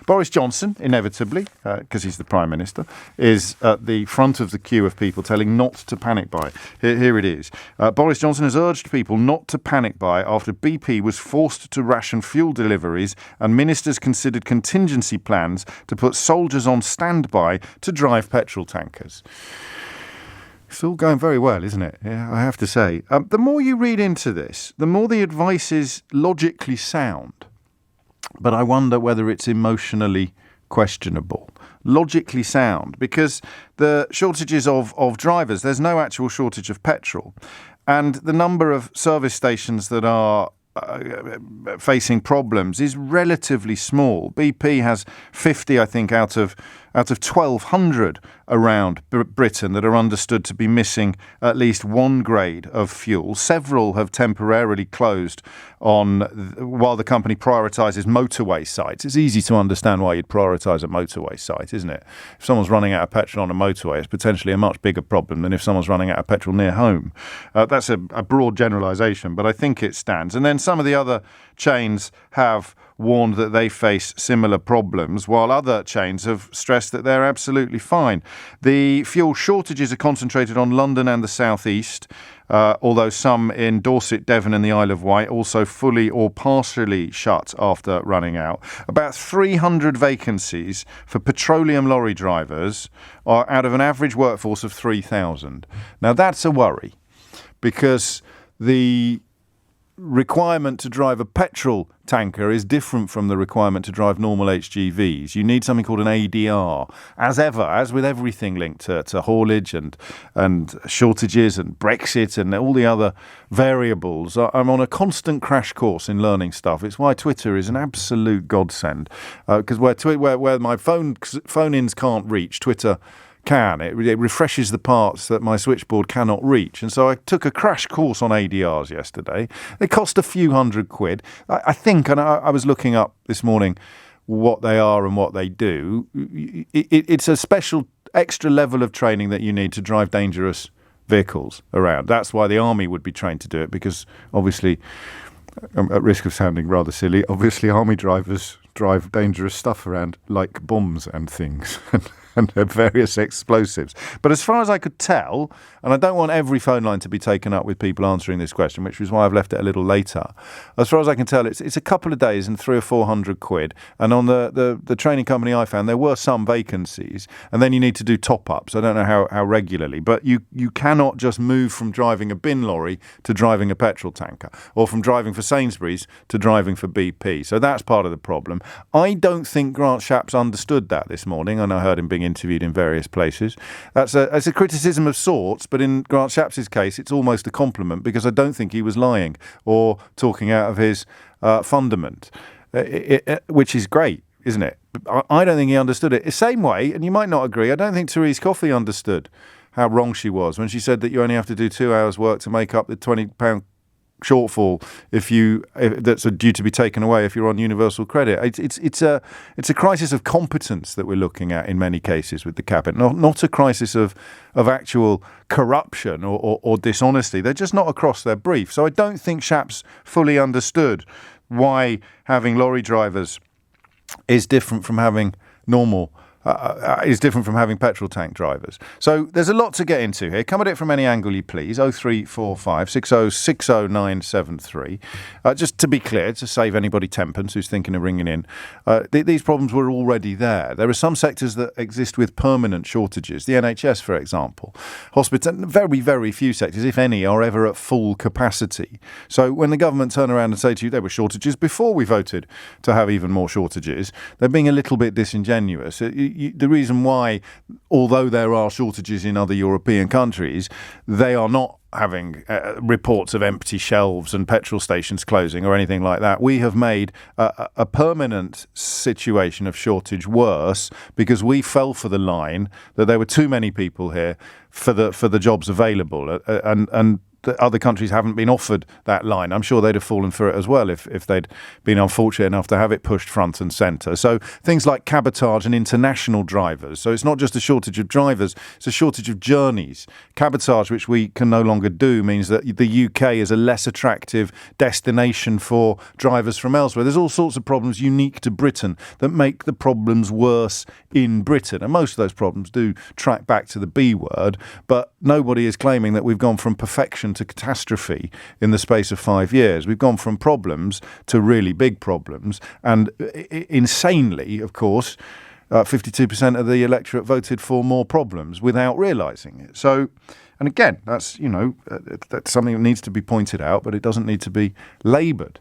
Boris Johnson, inevitably, because he's the Prime Minister, is at the front of the queue of people telling not to panic buy. Here it is. Boris Johnson has urged people not to panic buy after BP was forced to ration fuel deliveries and ministers considered contingency plans to put soldiers on standby to drive petrol tankers. It's all going very well, isn't it? Yeah, I have to say. The more you read into this, the more the advice is logically sound. But I wonder whether it's emotionally questionable. Logically sound, because the shortages of drivers, there's no actual shortage of petrol. And the number of service stations that are facing problems is relatively small. BP has 50, I think, out of 1,200 around Britain that are understood to be missing at least one grade of fuel. Several have temporarily closed while the company prioritises motorway sites. It's easy to understand why you'd prioritise a motorway site, isn't it? If someone's running out of petrol on a motorway, it's potentially a much bigger problem than if someone's running out of petrol near home. That's a broad generalisation, but I think it stands. And then some of the other chains have warned that they face similar problems, while other chains have stressed that they're absolutely fine. The fuel shortages are concentrated on London and the South East, although some in Dorset, Devon and the Isle of Wight also fully or partially shut after running out. About 300 vacancies for petroleum lorry drivers are out of an average workforce of 3,000. Now that's a worry, because the requirement to drive a petrol tanker is different from the requirement to drive normal HGVs. You need something called an ADR. As ever, as with everything linked to haulage and shortages and Brexit and all the other variables, I'm on a constant crash course in learning stuff. It's why Twitter is an absolute godsend, because where my phone-ins can't reach, Twitter can. It refreshes the parts that my switchboard cannot reach. And so I took a crash course on ADRs yesterday. They cost a few £100. I think, and I was looking up this morning what they are and what they do. It's a special extra level of training that you need to drive dangerous vehicles around. That's why the army would be trained to do it, because obviously, at risk of sounding rather silly, obviously army drivers drive dangerous stuff around like bombs and things. And various explosives. But as far as I could tell, and I don't want every phone line to be taken up with people answering this question, which is why I've left it a little later. As far as I can tell, it's a couple of days and £300 or £400. And on the training company I found, there were some vacancies. And then you need to do top-ups. I don't know how regularly. But you cannot just move from driving a bin lorry to driving a petrol tanker, or from driving for Sainsbury's to driving for BP. So that's part of the problem. I don't think Grant Shapps understood that this morning, and I heard him being interviewed in various places. That's a criticism of sorts, but in Grant Shapps' case, it's almost a compliment, because I don't think he was lying or talking out of his fundament, which is great, isn't it? I don't think he understood it. The same way, and you might not agree, I don't think Therese Coffey understood how wrong she was when she said that you only have to do 2 hours work to make up the £20 shortfall if that's due to be taken away if you're on universal credit. It's a crisis of competence that we're looking at in many cases with the cabinet, not a crisis of actual corruption or dishonesty. They're just not across their brief. So I don't think Shapps fully understood why having lorry drivers is different from having petrol tank drivers. So there's a lot to get into here. Come at it from any angle you please. 0345 60 60973. Just to be clear, to save anybody tenpence who's thinking of ringing in, these problems were already there. There are some sectors that exist with permanent shortages. The NHS, for example. Hospital, very, very few sectors, if any, are ever at full capacity. So when the government turn around and say to you there were shortages before we voted to have even more shortages, they're being a little bit disingenuous. The reason why, although there are shortages in other European countries, they are not having reports of empty shelves and petrol stations closing or anything like that. We have made a permanent situation of shortage worse because we fell for the line that there were too many people here for the jobs available, and that other countries haven't been offered that line. I'm sure they'd have fallen for it as well if they'd been unfortunate enough to have it pushed front and centre. So things like cabotage and international drivers. So it's not just a shortage of drivers, it's a shortage of journeys. Cabotage, which we can no longer do, means that the UK is a less attractive destination for drivers from elsewhere. There's all sorts of problems unique to Britain that make the problems worse in Britain. And most of those problems do track back to the B word, but nobody is claiming that we've gone from perfection to catastrophe in the space of 5 years. We've gone from problems to really big problems. And insanely, of course, 52% of the electorate voted for more problems without realising it. So, and again, that's, that's something that needs to be pointed out, but it doesn't need to be laboured.